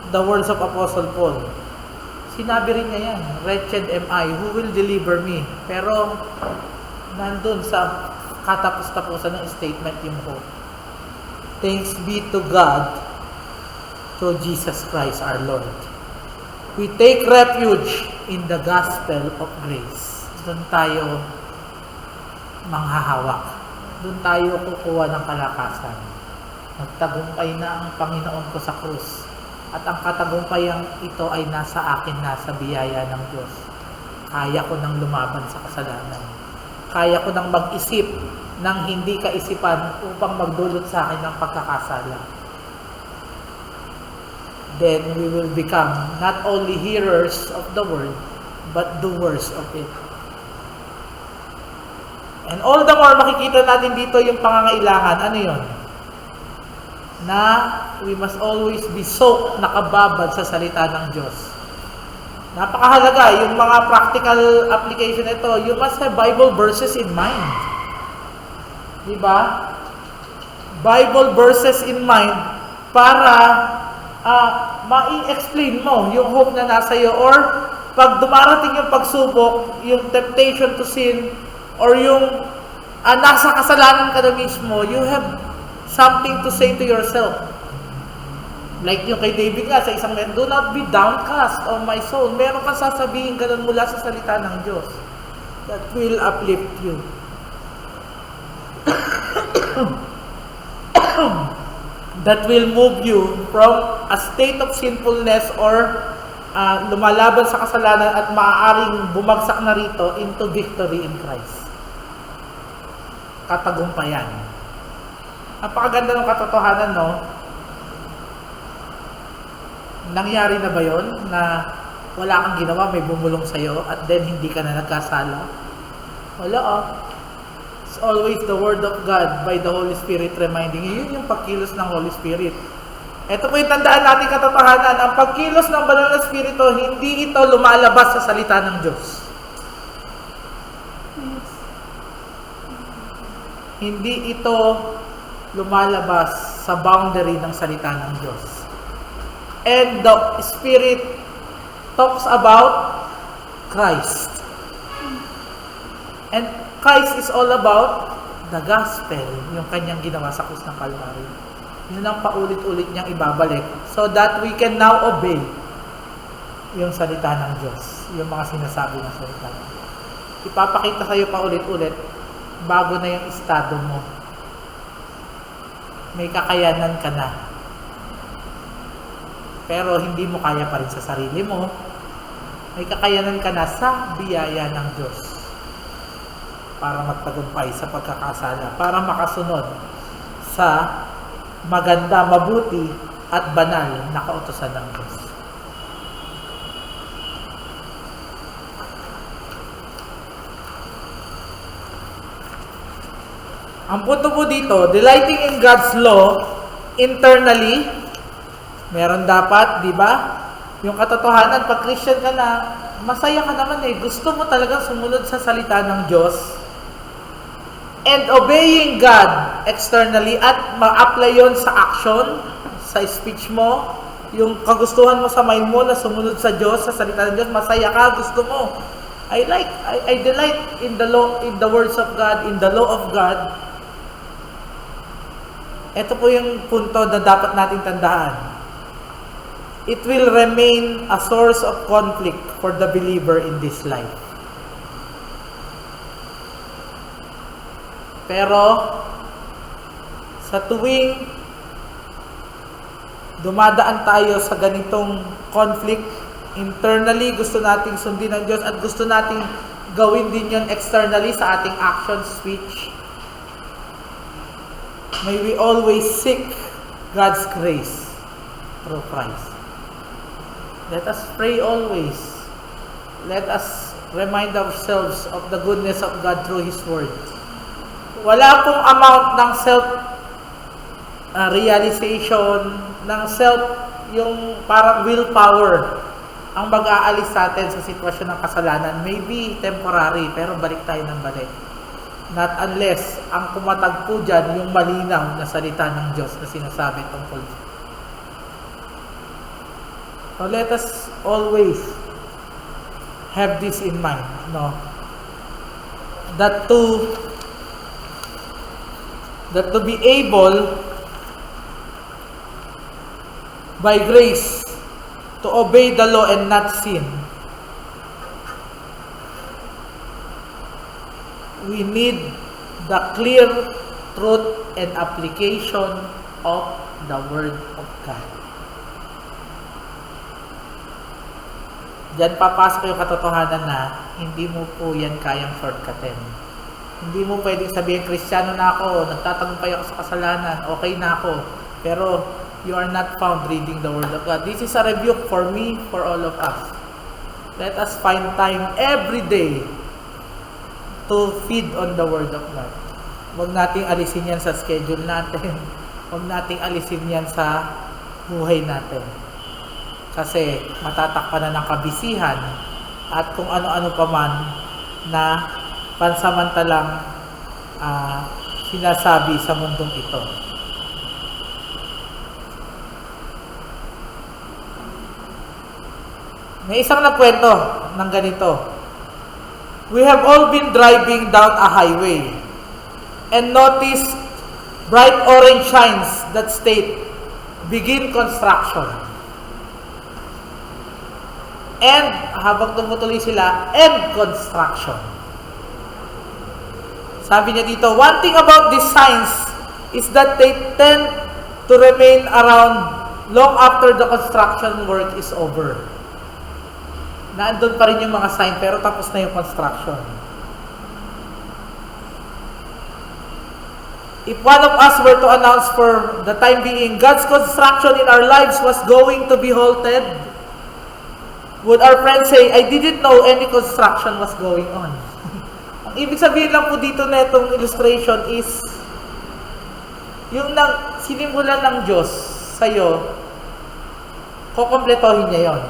the words of Apostle Paul. Sinabi rin niya yan, wretched am I, who will deliver me? Pero, nandun sa katapos-tapusan ng statement yung hope. Thanks be to God through Jesus Christ our Lord. We take refuge in the gospel of grace. Doon tayo manghahawak. Doon tayo kukuha ng kalakasan. Nagtagumpay na ang Panginoon ko sa krus. At ang katagumpayang ito ay nasa akin, nasa biyaya ng Diyos. Kaya ko nang lumaban sa kasalanan. Kaya ko nang mag-isip ng hindi kaisipan upang magdulot sa akin ng pagkakasala. Then we will become not only hearers of the word, but doers of it. And all the more makikita natin dito yung pangangailangan. Ano yun? Na we must always be soaked, nakababad sa salita ng Diyos. Napakahalaga, yung mga practical application nito, you must have Bible verses in mind. Diba? Bible verses in mind para ma-explain mo yung hope na nasa iyo, or pag dumarating yung pagsubok, yung temptation to sin, or yung nasa kasalanan ka na mismo, you have something to say to yourself. Like yung kay David nga sa isang do not be downcast, O my soul. Meron kang sasabihin ganun mula sa salita ng Diyos that will uplift you. That will move you from a state of sinfulness or lumalaban sa kasalanan at maaaring bumagsak na rito into victory in Christ. Katagumpayan. Napakaganda ng katotohanan, no? Nangyari na ba yon na wala kang ginawa, may bumulong sa'yo, at then hindi ka na nagkasala? Wala, It's always the Word of God by the Holy Spirit reminding you. Yun yung pagkilos ng Holy Spirit. Ito po yung tandaan natin katotohanan. Ang pagkilos ng Banal na Espiritu, hindi ito lumalabas sa salita ng Diyos. Hindi ito lumalabas sa boundary ng salita ng Diyos. And the Spirit talks about Christ. And Christ is all about the gospel, yung kanyang ginawa sa krus ng Calvary. Yun ang paulit-ulit niyang ibabalik so that we can now obey yung salita ng Diyos, yung mga sinasabi ng salita. Ipapakita sa'yo paulit-ulit bago na yung estado mo. May kakayanan ka na. Pero hindi mo kaya pa rin sa sarili mo. May kakayanan ka na sa biyaya ng Diyos para magtagumpay sa pagkakasala, para makasunod sa maganda, mabuti at banal na kautusan ng Diyos. Ang punto po dito, delighting in God's law internally, meron dapat, di ba? Yung katotohanan, pag Christian ka na, masaya ka naman gusto mo talagang sumunod sa salita ng Diyos. And obeying God externally at ma-apply yon sa action, sa speech mo, yung kagustuhan mo sa mind mo na sumunod sa Diyos, sa salita ng Diyos, masaya ka, gusto mo. I delight in the law, in the words of God, in the law of God. Ito po yung punto na dapat nating tandaan. It will remain a source of conflict for the believer in this life. Pero, sa tuwing dumadaan tayo sa ganitong conflict, internally, gusto nating sundin ng Diyos at gusto nating gawin din yon externally sa ating action, speech. May we always seek God's grace through Christ. Let us pray always. Let us remind ourselves of the goodness of God through His Word. Wala pong amount ng self-realization, ng yung parang willpower ang mag-aalis sa atin sa sitwasyon ng kasalanan. Maybe temporary, pero balik tayo ng balik. Not unless ang kumatag po dyan yung malinaw na salita ng Diyos na sinasabi tungkol. So let us always have this in mind, no? That to be able by grace to obey the law and not sin, we need the clear truth and application of the Word of God. Diyan papasok yung katotohanan na hindi mo po yan kayang shortcutin. Hindi mo pwedeng sabihin, Kristiyano na ako, nagtatagumpay ako sa kasalanan, okay na ako, pero you are not found reading the Word of God. This is a rebuke for me, for all of us. Let us find time every day to feed on the Word of God. Huwag nating alisin yan sa schedule natin. Huwag nating alisin yan sa buhay natin. Kasi matatakpan na ng kabisihan at kung ano-ano pa man na pansamantalang sinasabi sa mundong ito. May isang nagkwento ng ganito. We have all been driving down a highway and noticed bright orange signs that state, begin construction. And habang tumutuloy sila, end construction. Sabi niya dito, one thing about these signs is that they tend to remain around long after the construction work is over. Naandun pa rin yung mga sign pero tapos na yung construction. If one of us were to announce for the time being God's construction in our lives was going to be halted, would our friends say, I didn't know any construction was going on? Ang ibig sabihin lang po dito na itong illustration is yung sinimulan ng Diyos sa'yo, kukompletohin niya yon.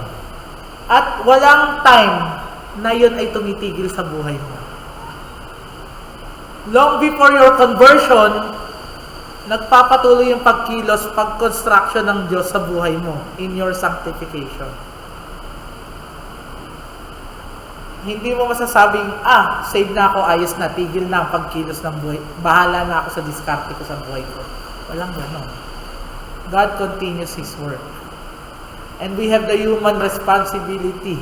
At walang time na yun ay tumitigil sa buhay mo. Long before your conversion, nagpapatuloy yung pagkilos, pag-construction ng Diyos sa buhay mo in your sanctification. Hindi mo masasabing, save na ako, ayos na, tigil na ang pagkilos ng buhay. Bahala na ako sa diskarte ko sa buhay ko. Walang ganon. God continues His work. And we have the human responsibility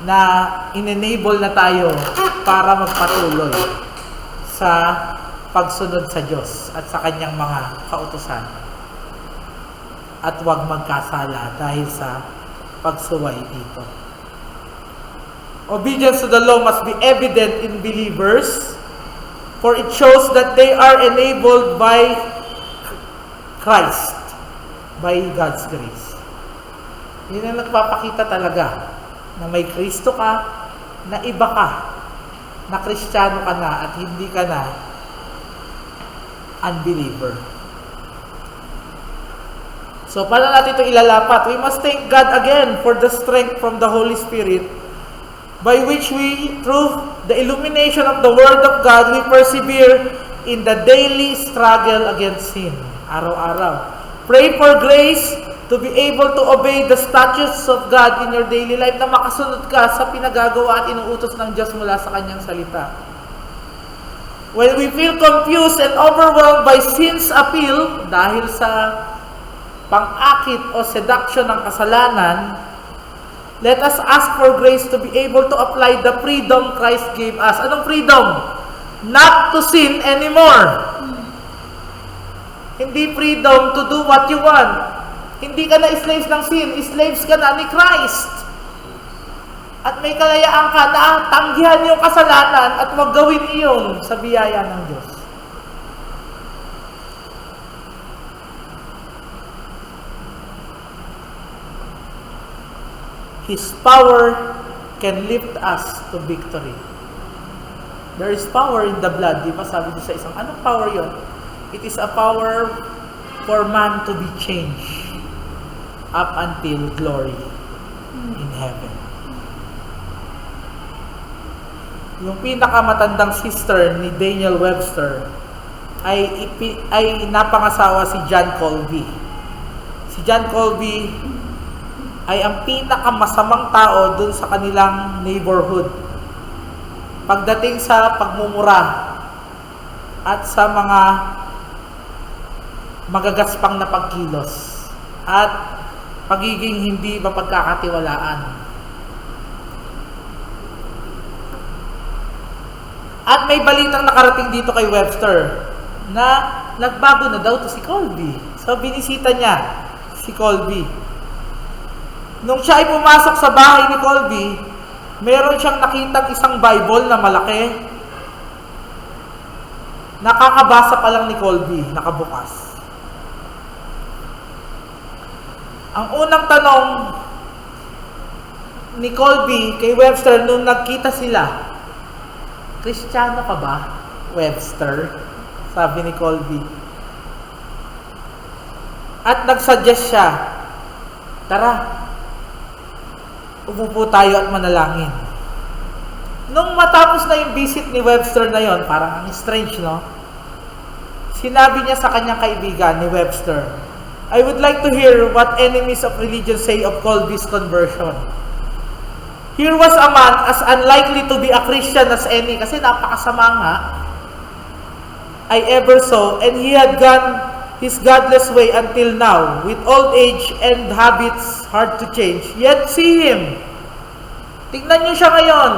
na in-enable na tayo para magpatuloy sa pagsunod sa Diyos at sa Kanyang mga kautusan. At huwag magkasala dahil sa pagsuway dito. Obedience to the law must be evident in believers, for it shows that they are enabled by Christ, by God's grace. Yun ang nagpapakita talaga na may Kristo ka, na iba ka, na Kristiyano ka na at hindi ka na unbeliever. So, paano natin ito ilalapat? We must thank God again for the strength from the Holy Spirit by which we, through the illumination of the Word of God, we persevere in the daily struggle against sin. Araw-araw. Pray for grace to be able to obey the statutes of God in your daily life, na makasunod ka sa pinagagawa at inuutos ng Diyos mula sa Kanyang salita. When we feel confused and overwhelmed by sin's appeal, dahil sa pang-akit o seduction ng kasalanan, let us ask for grace to be able to apply the freedom Christ gave us. Anong freedom? Not to sin anymore. Hindi freedom to do what you want. Hindi ka na slaves ng sin. Slaves ka na ni Christ. At may kalayaan ka na tanggihan yung kasalanan at wag gawin iyon sa biyaya ng Diyos. His power can lift us to victory. There is power in the blood. Di ba sabi doon sa isang, anong power yon? It is a power for man to be changed up until glory in heaven. yung pinakamatandang sister ni Daniel Webster, ay napangasawa si John Colby. Si John Colby ay ang pinakamasamang tao dun sa kanilang neighborhood pagdating sa pagmumura at sa mga magagaspang na pagkilos at pagiging hindi mapagkakatiwalaan. At may balitang nakarating dito kay Webster na nagbago na daw to si Colby. So binisita niya si Colby. Nung siya ay pumasok sa bahay ni Colby, meron siyang nakitang isang Bible na malaki. Nakakabasa pa lang ni Colby, nakabukas. Ang unang tanong ni Colby kay Webster nung nagkita sila, Kristiyano ka ba, Webster? Sabi ni Colby. At nagsuggest siya, tara, umupo tayo at manalangin. Nung matapos na yung visit ni Webster na yon, parang ang strange, no? Sinabi niya sa kanyang kaibigan ni Webster, I would like to hear what enemies of religion say of Colby's conversion. Here was a man as unlikely to be a Christian as any, kasi napakasama nga, I ever saw, and he had gone his godless way until now, with old age and habits hard to change. Yet see him. Tignan niyo siya ngayon.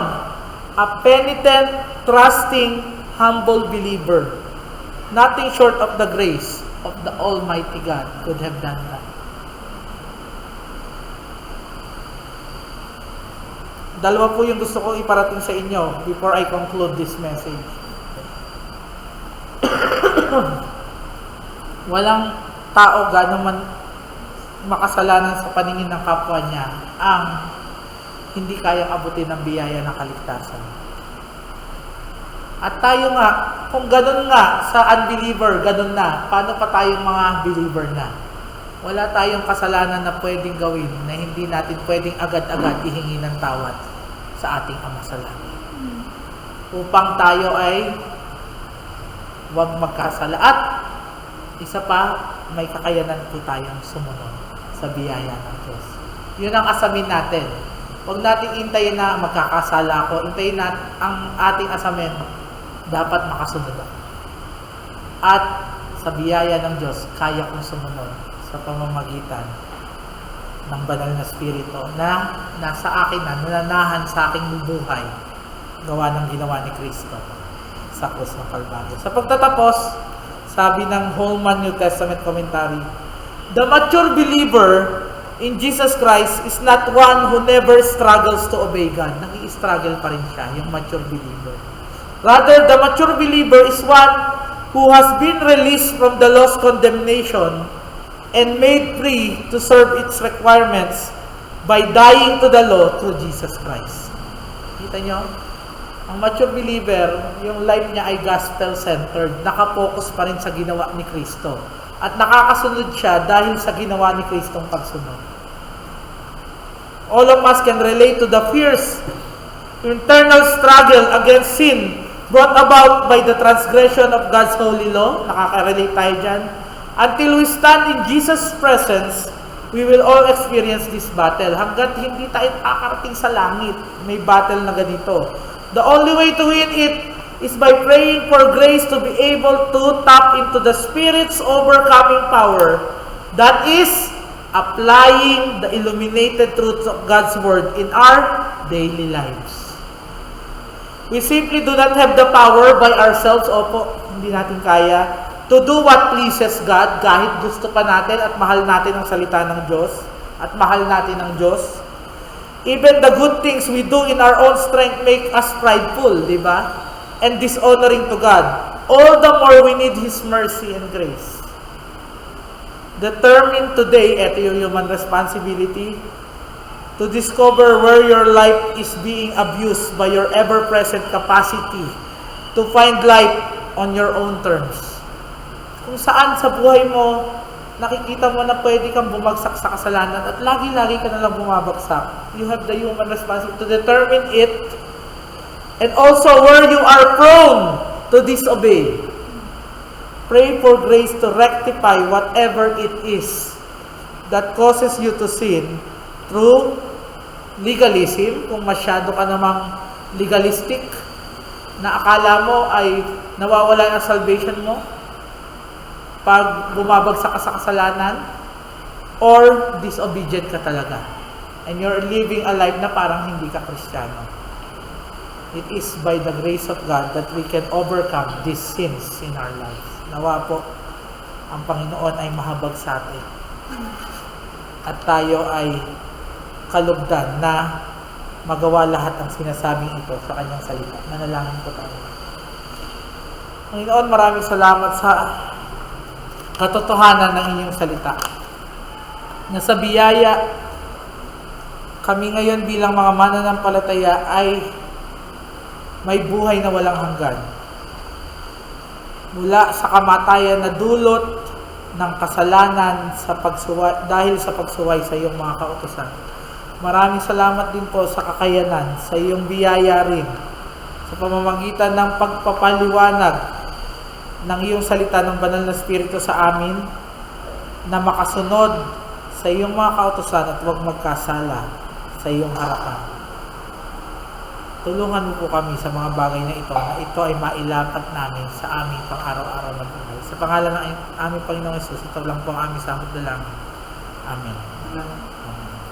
A penitent, trusting, humble believer. Nothing short of the grace of the Almighty God could have done that. Dalawa po yung gusto kong iparating sa inyo before I conclude this message. Walang tao gano'n man makasalanan sa paningin ng kapwa niya ang hindi kayang abutin ng biyaya ng kaligtasan. At tayo nga, kung gano'n nga sa unbeliever, gano'n na, paano pa tayong mga believer na? Wala tayong kasalanan na pwedeng gawin na hindi natin pwedeng agad-agad ihingi ng tawad sa ating Ama sa Langit. Upang tayo ay huwag magkasala. At isa pa, may kakayanan po tayong sumunod sa biyaya ng Diyos. Yun ang asamin natin. Huwag natin intayin na magkakasala ako. Intayin natin ang ating asamin, dapat makasunod ako. At sa biyaya ng Diyos, kaya kong sumunod sa pamamagitan ng banal na spirito na nasa akin na, nananahan sa aking buhay, gawa ng ginawa ni Kristo sa krus ng Kalbaryo. Sa pagtatapos, sabi ng Holman New Testament Commentary, the mature believer in Jesus Christ is not one who never struggles to obey God. Nag-i-struggle pa rin siya, yung mature believer. Rather, the mature believer is one who has been released from the law's condemnation and made free to serve its requirements by dying to the law through Jesus Christ. Kita nyo? Ang mature believer, yung life niya ay gospel-centered, nakapokus pa rin sa ginawa ni Kristo. At nakakasunod siya dahil sa ginawa ni Kristong pagsunod. All of us can relate to the fierce internal struggle against sin brought about by the transgression of God's holy law. Nakaka-relate tayo dyan. Until we stand in Jesus' presence, we will all experience this battle. Hanggat hindi tayo akarating sa langit, may battle na ganito. The only way to win it is by praying for grace to be able to tap into the Spirit's overcoming power. That is, applying the illuminated truths of God's Word in our daily lives. We simply do not have the power by ourselves, opo, hindi natin kaya, to do what pleases God, kahit gusto pa natin at mahal natin ang salita ng Diyos, at mahal natin ang Diyos. Even the good things we do in our own strength make us prideful, di ba? And dishonoring to God. All the more we need His mercy and grace. Determine today, ito yung human responsibility, to discover where your life is being abused by your ever-present capacity to find life on your own terms. Kung saan sa buhay mo, nakikita mo na pwede kang bumagsak sa kasalanan at lagi-lagi ka nalang bumabagsak. You have the human responsibility to determine it And also where you are prone to disobey, pray for grace to rectify whatever it is that causes you to sin through legalism, kung masyado ka namang legalistic, na akala mo ay nawawala ang salvation mo pag bumabagsak ka sa kasalanan, or disobedient ka talaga. And you're living a life na parang hindi ka Kristiyano. It is by the grace of God that we can overcome these sins in our lives. Nawa po, ang Panginoon ay mahabag sa atin. At tayo ay kalugdan na magawa lahat ang sinasabing ito sa kanyang salita. Manalangin po tayo. Panginoon, maraming salamat sa katotohanan ng inyong salita. Na sa biyaya, kami ngayon bilang mga mananampalataya ay may buhay na walang hanggan. Mula sa kamatayan na dulot ng kasalanan dahil sa pagsuway sa iyong mga kautusan. Maraming salamat din po sa kakayanan, sa iyong biyaya rin, sa pamamagitan ng pagpapaliwanag ng iyong salita ng banal na Espiritu sa amin, na makasunod sa iyong mga kautusan at huwag magkasala sa iyong harapan. Tulungan mo po kami sa mga bagay na ito ay mailapat namin sa aming pang-araw-araw na buhay. Sa pangalan ng aming Panginoong Hesus, ito lang po ang aming samot dalangin. Amen.